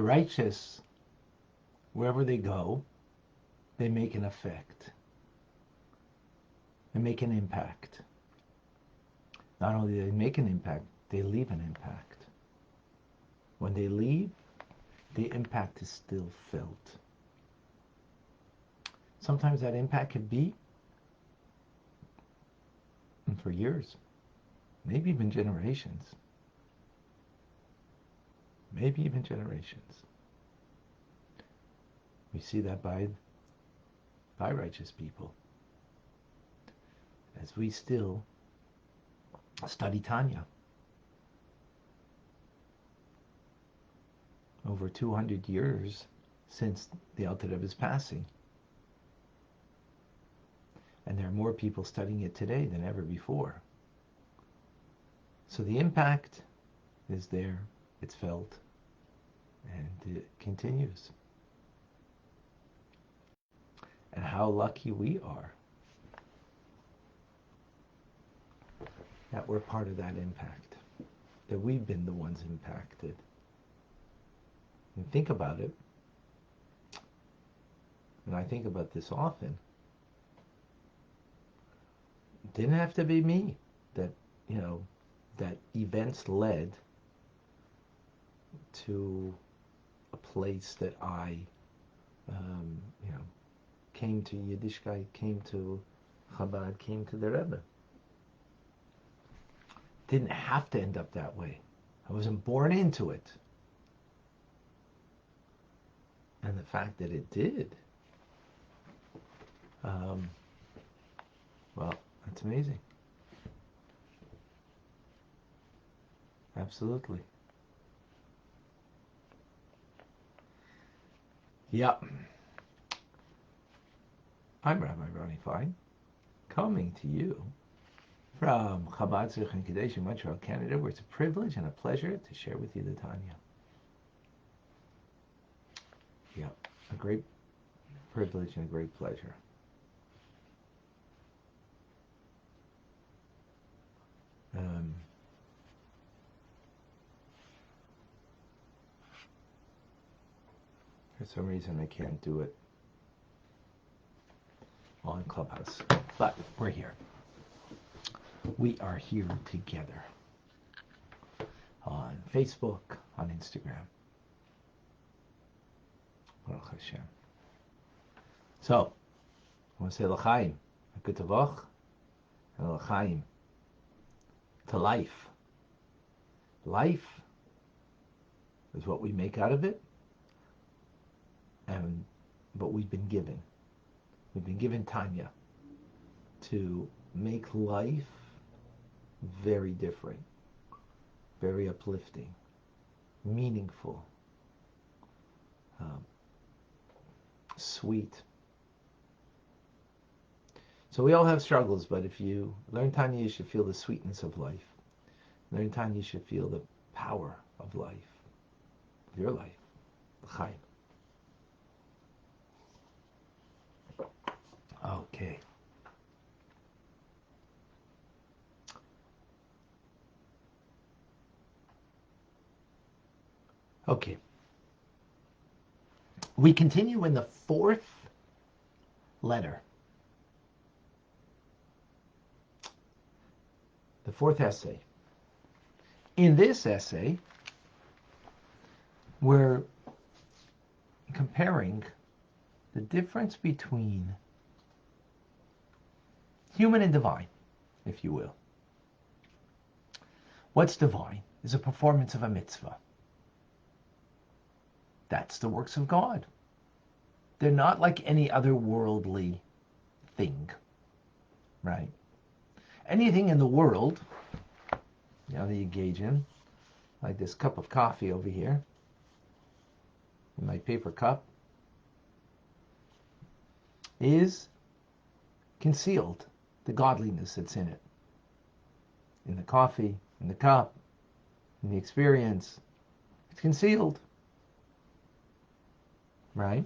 The righteous, wherever they go, they make an effect. They make an impact. Not only do they make an impact, they leave an impact. When they leave, the impact is still felt. Sometimes that impact could be for years, maybe even generations. Maybe even generations. We see that by righteous people. As we still study Tanya. Over 200 years since the Alter Rebbe's passing. And there are more people studying it today than ever before. So the impact is there, it's felt, and it continues. And how lucky we are that we're part of that impact, that we've been the ones impacted. And think about it, and I think about this often. It didn't have to be me that, that events led to a place that I, came to Yiddishkeit, came to Chabad, came to the Rebbe. Didn't have to end up that way. I wasn't born into it. And the fact that it did, well, that's amazing. Absolutely. Yep. I'm Rabbi Ronnie Fine, coming to you from Chabad Tzaddikim Kadesh in Montreal, Canada, where it's a privilege and a pleasure to share with you the Tanya. Yep, a great privilege and a great pleasure. For some reason I can't do it on Clubhouse, but we're here. We are here together on Facebook, on Instagram. Baruch Hashem. So, I want to say l'chaim, good tavoch, and l'chaim, to life. Life is what we make out of it, and what we've been given. We've been given Tanya to make life very different, very uplifting, meaningful, sweet. So we all have struggles, but if you learn Tanya, you should feel the sweetness of life. Learn Tanya, you should feel the power of life, of your life, l'chaim. Okay. Okay. We continue in the fourth letter. The fourth essay. In this essay, we're comparing the difference between human and divine, if you will. What's divine is a performance of a mitzvah. That's the works of God. They're not like any other worldly thing, right? Anything in the world, that you engage in, like this cup of coffee over here, in my paper cup, is concealed, the godliness that's in it. In the coffee, in the cup, in the experience, it's concealed. Right?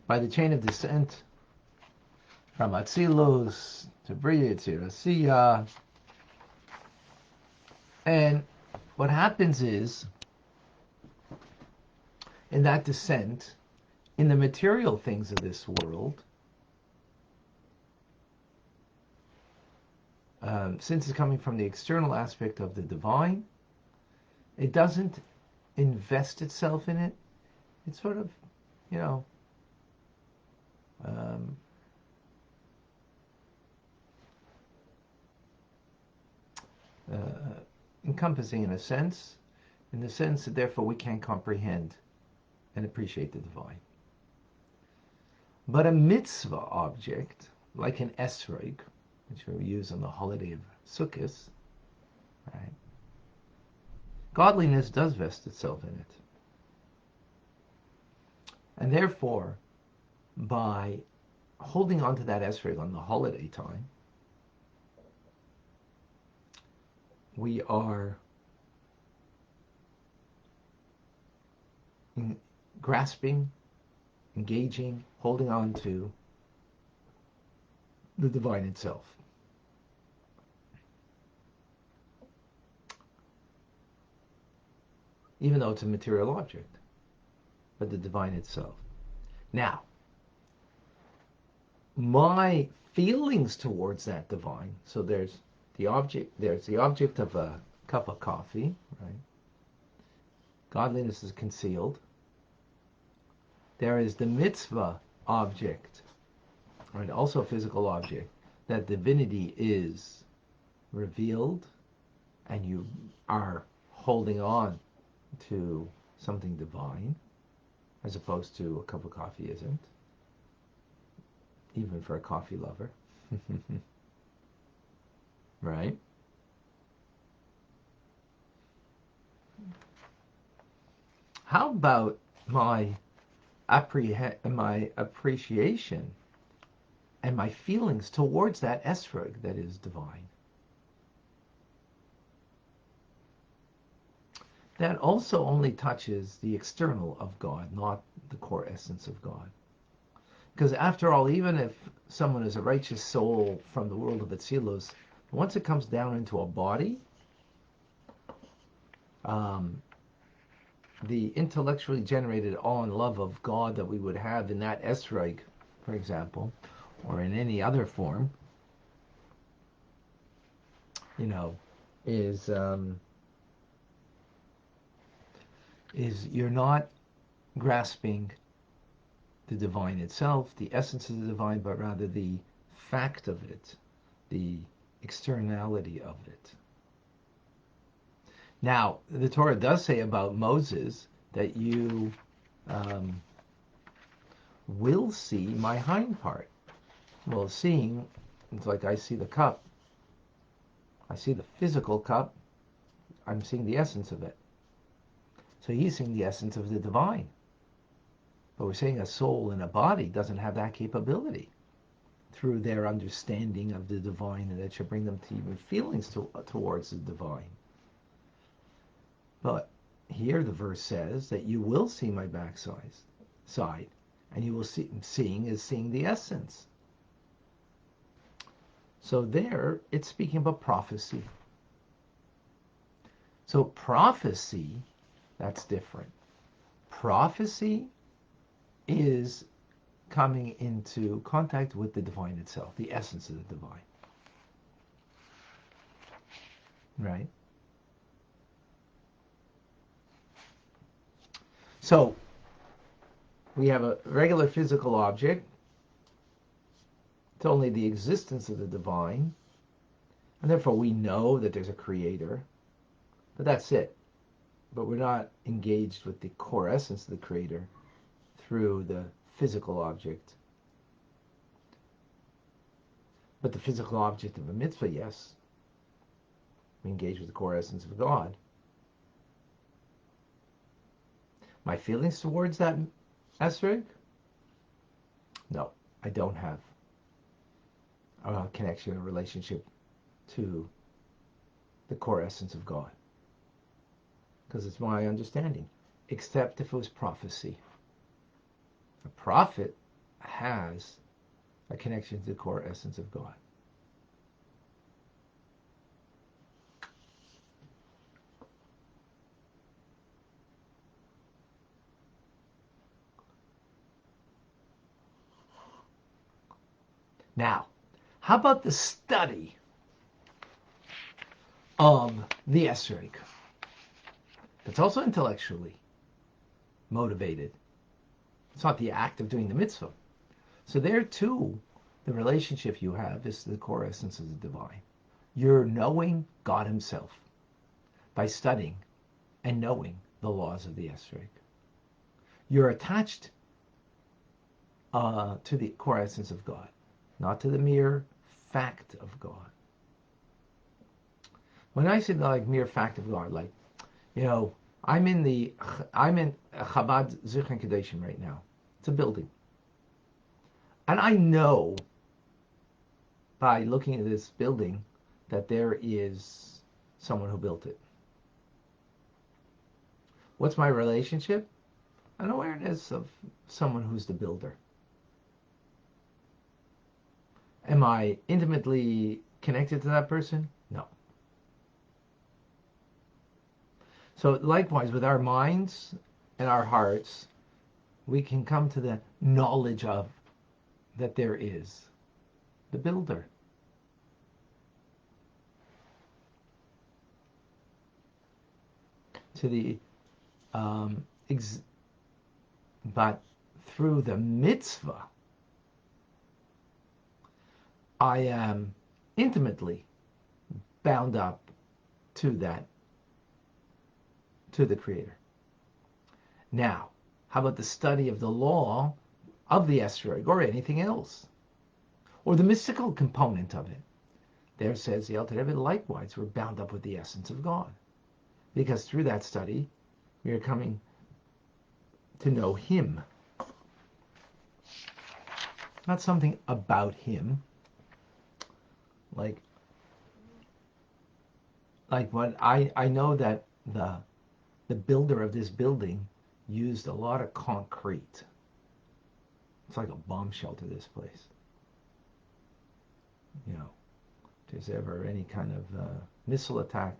By the chain of descent from Atzilus to Bria to Asiya. And what happens is in that descent in the material things of this world, since it's coming from the external aspect of the divine, it doesn't invest itself in it. It's sort of, you know, encompassing in a sense, in the sense that therefore we can't comprehend and appreciate the divine. But a mitzvah object, like an esrog, which we use on the holiday of Sukkot, right? Godliness does vest itself in it. And therefore, by holding on to that esrog on the holiday time, we are grasping, engaging, holding on to the divine itself. Even though it's a material object, but the divine itself. Now, my feelings towards that divine, so there's the object of a cup of coffee, right? Godliness is concealed. There is the mitzvah object, right? Also a physical object. That divinity is revealed, and you are holding on to something divine, as opposed to a cup of coffee isn't, even for a coffee lover. Right? How about my appreciation and my feelings towards that esrog that is divine? That also only touches the external of God, not the core essence of God. Because after all, even if someone is a righteous soul from the world of Atzilus, once it comes down into a body, the intellectually generated awe and love of God that we would have in that esrog, for example, or in any other form, is you're not grasping the divine itself, the essence of the divine, but rather the fact of it, the externality of it. Now, the Torah does say about Moses that you will see my hind part. Well, seeing, it's like I see the cup. I see the physical cup. I'm seeing the essence of it. So he's seeing the essence of the divine. But we're saying a soul in a body doesn't have that capability through their understanding of the divine, and that should bring them to even feelings towards the divine. But here the verse says that you will see my backside, and you will see, seeing is seeing the essence. So there, it's speaking about prophecy. So prophecy, that's different. Prophecy is coming into contact with the divine itself, the essence of the divine. Right? So, we have a regular physical object. It's only the existence of the divine. And therefore we know that there's a creator. But that's it. But we're not engaged with the core essence of the creator through the physical object. But the physical object of a mitzvah, yes. We engage with the core essence of God. My feelings towards that esrog? No, I don't have a connection, a relationship to the core essence of God. Because it's my understanding. Except if it was prophecy. A prophet has a connection to the core essence of God. Now, how about the study of the esrog? That's also intellectually motivated. It's not the act of doing the mitzvah. So there too, the relationship you have is the core essence of the divine. You're knowing God himself by studying and knowing the laws of the esrog. You're attached to the core essence of God, not to the mere fact of God. When I say like mere fact of God, like, I'm in Chabad Zichron Kedeshim right now. It's a building. And I know by looking at this building that there is someone who built it. What's my relationship? An awareness of someone who's the builder. Am I intimately connected to that person? No. So likewise, with our minds and our hearts, we can come to the knowledge of that there is the builder. But through the mitzvah, I am intimately bound up to that, to the Creator. Now, how about the study of the law of the esrog or anything else? Or the mystical component of it? There says the Alter Rebbe, likewise, we're bound up with the essence of God. Because through that study, we are coming to know Him. Not something about Him. Like what I know that the builder of this building used a lot of concrete. It's like a bomb shelter, this place. If there's ever any kind of missile attack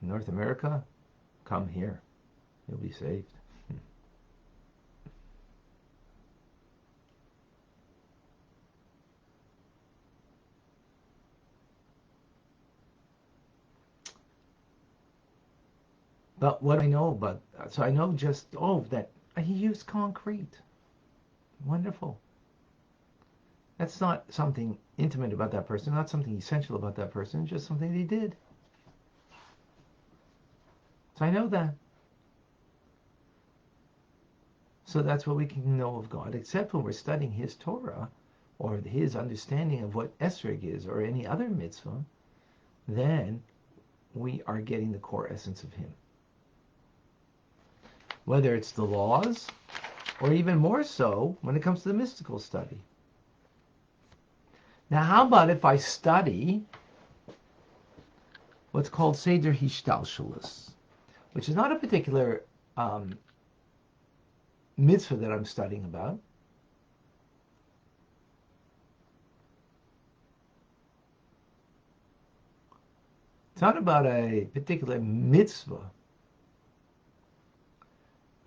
in North America, come here. You'll be saved. But what I know about, so I know just, that he used concrete. Wonderful. That's not something intimate about that person, not something essential about that person, just something he did. So I know that. So that's what we can know of God, except when we're studying His Torah, or His understanding of what esrog is, or any other mitzvah, then we are getting the core essence of Him. Whether it's the laws, or even more so when it comes to the mystical study. Now, how about if I study what's called Seder Hishtalshelus, which is not a particular mitzvah that I'm studying about. It's not about a particular mitzvah.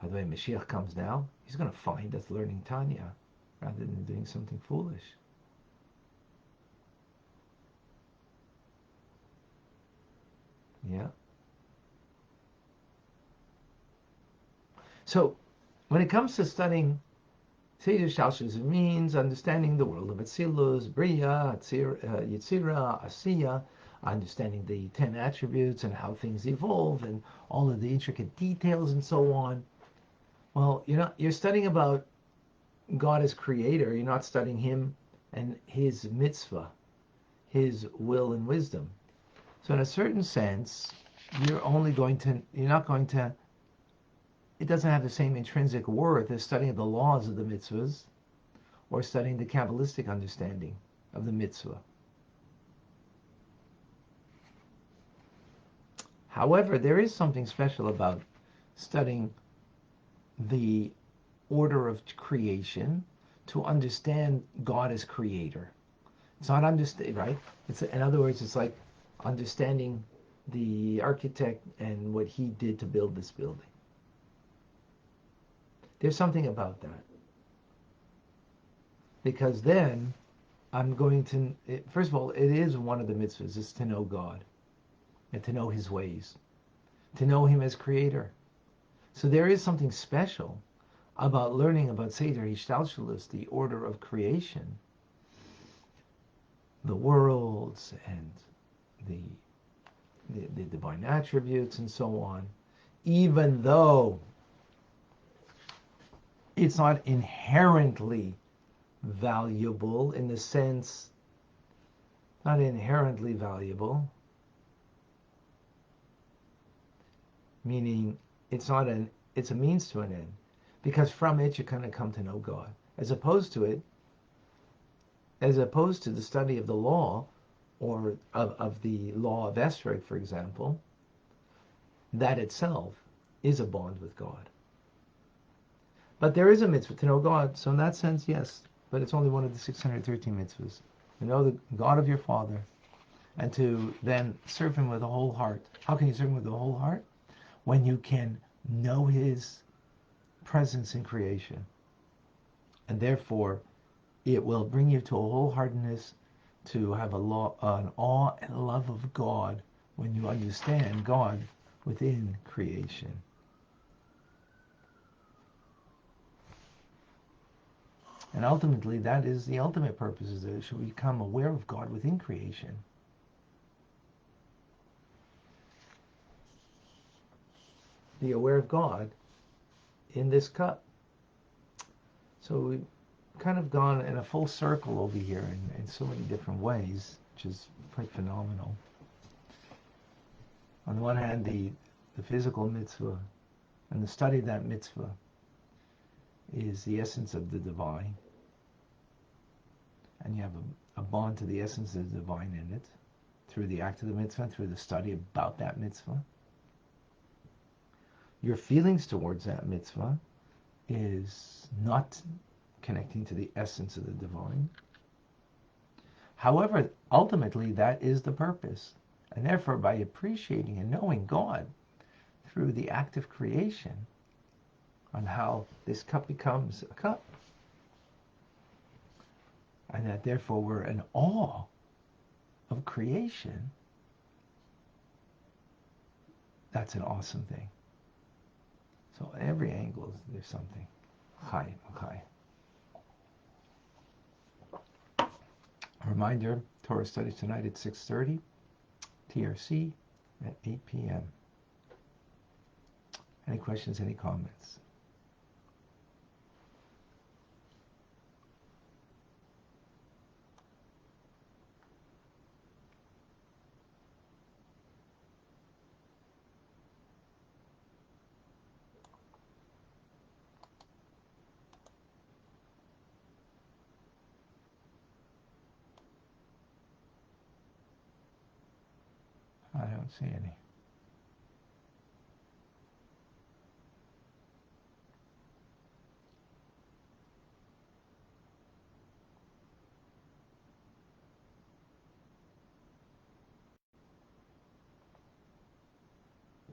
By the way, Mashiach comes now. He's going to find us learning Tanya rather than doing something foolish. Yeah. So, when it comes to studying Seder Shalshus, it means understanding the world of Atzilus, Bria, Yitzira, Asiya, understanding the 10 attributes and how things evolve and all of the intricate details and so on. Well, you're studying about God as creator. You're not studying Him and His mitzvah, His will and wisdom. So in a certain sense, you're not going to, it doesn't have the same intrinsic worth as studying the laws of the mitzvahs or studying the Kabbalistic understanding of the mitzvah. However, there is something special about studying the order of creation to understand God as creator. It's not right? In other words, it's like understanding the architect and what he did to build this building. There's something about that. Because then I'm going to, first of all, it is one of the mitzvahs, is to know God and to know His ways, to know Him as Creator. So there is something special about learning about Seder Hishtalshelus, the order of creation, the worlds and the, the divine attributes and so on, even though it's not inherently valuable in the sense, not inherently valuable, meaning it's not it's a means to an end, because from it you're going to come to know God, as opposed to the study of the law, or of the law of Esrog, for example. That itself is a bond with God. But there is a mitzvah to know God, so in that sense, yes, but it's only one of the 613 mitzvahs. To know the God of your Father, and to then serve Him with a whole heart. How can you serve Him with a whole heart? When you can know His presence in creation. And therefore, it will bring you to a wholeheartedness, to have an awe and love of God when you understand God within creation. And ultimately, that is the ultimate purpose, is that it should become aware of God within creation. Be aware of God in this cup. So we've kind of gone in a full circle over here in so many different ways, which is quite phenomenal. On the one hand, the physical mitzvah and the study of that mitzvah is the essence of the divine. And you have a bond to the essence of the divine in it, through the act of the mitzvah, through the study about that mitzvah. Your feelings towards that mitzvah is not connecting to the essence of the divine. However, ultimately, that is the purpose. And therefore, by appreciating and knowing God through the act of creation, on how this cup becomes a cup, and that therefore we're in awe of creation, that's an awesome thing. So every angle, there's something. Chai, chai. A reminder, Torah studies tonight at 6:30, TRC at 8 p.m. Any questions, any comments? I don't see any.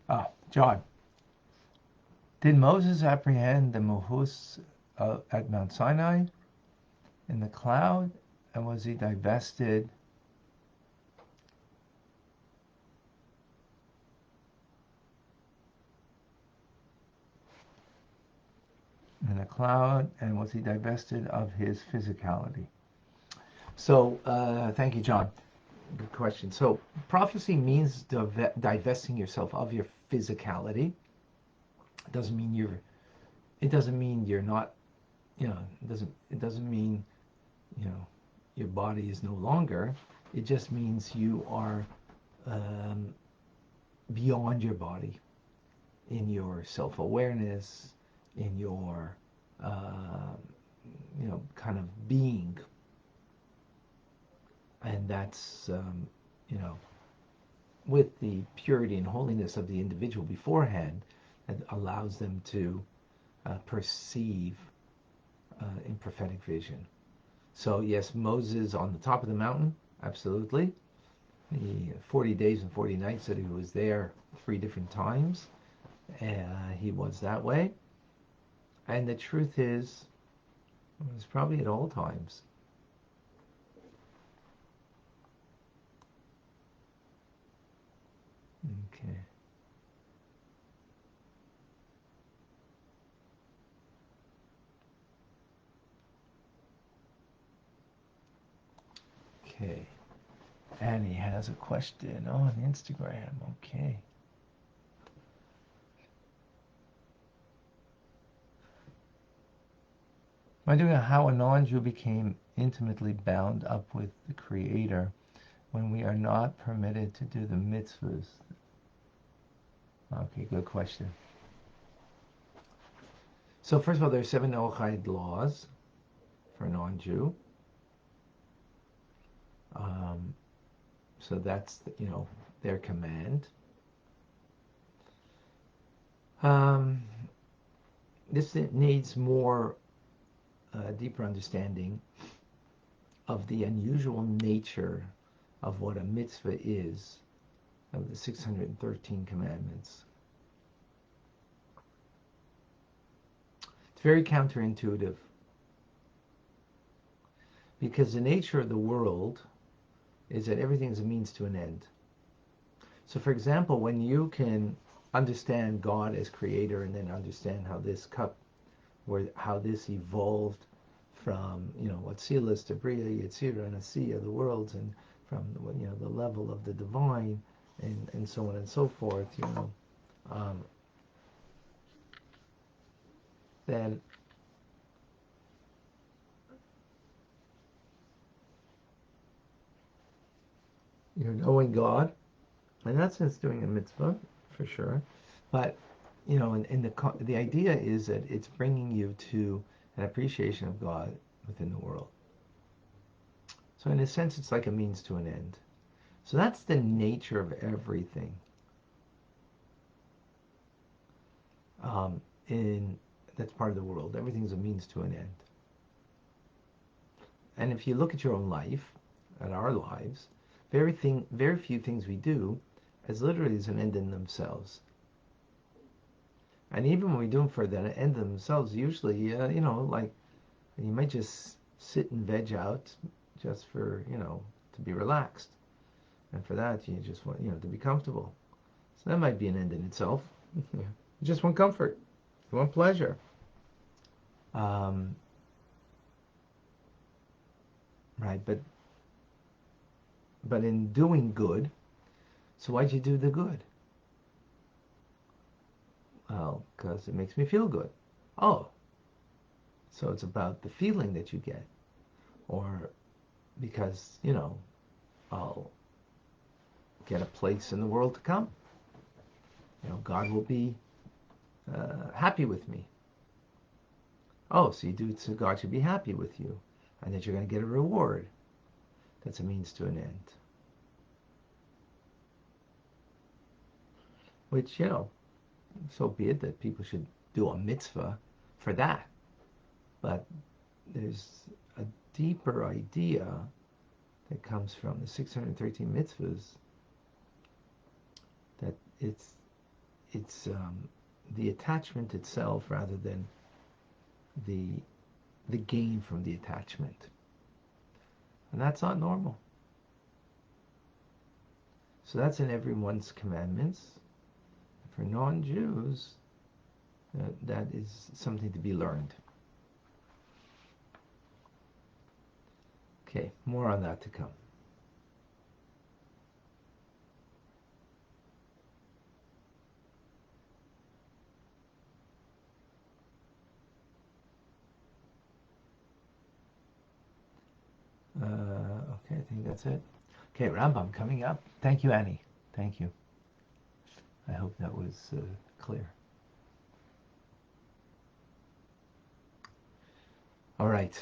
Oh, John. Did Moses apprehend the Mohus at Mount Sinai in the cloud? And was he divested in the cloud? And was he divested of his physicality? So, thank you, John. Good question. So, prophecy means divesting yourself of your physicality. It doesn't mean you're. It doesn't mean you're not. You know. It doesn't mean, you know, your body is no longer. It just means you are beyond your body in your self-awareness, in your you know, kind of being. And that's, you know, with the purity and holiness of the individual beforehand, that allows them to perceive in prophetic vision. So yes, Moses on the top of the mountain, absolutely. The 40 days and 40 nights that he was there 3 different times, he was that way. And the truth is, it was probably at all times. Okay. Annie has a question on Instagram. Okay. Wondering how a non-Jew became intimately bound up with the Creator when we are not permitted to do the mitzvahs. Okay, good question. So first of all, there are 7 Noachide laws for a non-Jew. So that's, their command. This needs more deeper understanding of the unusual nature of what a mitzvah is, of the 613 commandments. It's very counterintuitive, because the nature of the world is that everything is a means to an end. So for example, when you can understand God as creator and then understand how this cup, how this evolved from, Atzilas to Bria, Yetzirah, and Asiya, the worlds, and from, the level of the divine, and so on and so forth, then you're knowing God. In that sense, doing a mitzvah, for sure. But, the idea is that it's bringing you to an appreciation of God within the world. So in a sense, it's like a means to an end. So that's the nature of everything. That's part of the world. Everything's a means to an end. And if you look at your own life, at our lives, very few things we do as literally as an end in themselves. And even when we do them for the end in themselves, usually, like you might just sit and veg out just for, to be relaxed. And for that, you just want, to be comfortable. So that might be an end in itself. You just want comfort. You want pleasure. Right, but in doing good, so why'd you do the good? Well, because it makes me feel good. Oh, so it's about the feeling that you get. Or because, I'll get a place in the world to come. God will be happy with me. Oh, so you do it so God should be happy with you, and that you're going to get a reward. That's a means to an end. Which, so be it that people should do a mitzvah for that. But there's a deeper idea that comes from the 613 mitzvahs, that it's the attachment itself rather than the gain from the attachment. And that's not normal. So that's in everyone's commandments. For non-Jews, that is something to be learned. Okay, more on that to come. Okay, I think that's it. Okay, Rambam coming up. Thank you, Annie. Thank you. I hope that was clear. All right.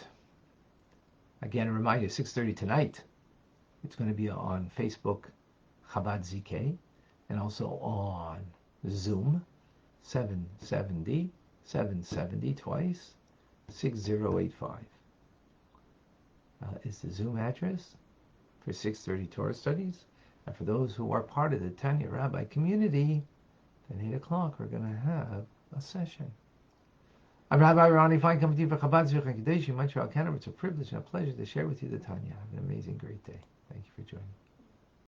Again, a reminder, 6:30 tonight. It's going to be on Facebook, Chabad ZK, and also on Zoom, 770 twice, 6085. Is the Zoom address for 6:30 Torah studies. And for those who are part of the Tanya Rabbi community, at 8 o'clock we're going to have a session. I'm Rabbi Ronnie Fine, coming to you for Chabad Zurich and Kadesh, Montreal, Canada. It's a privilege and a pleasure to share with you the Tanya. Have an amazing, great day. Thank you for joining.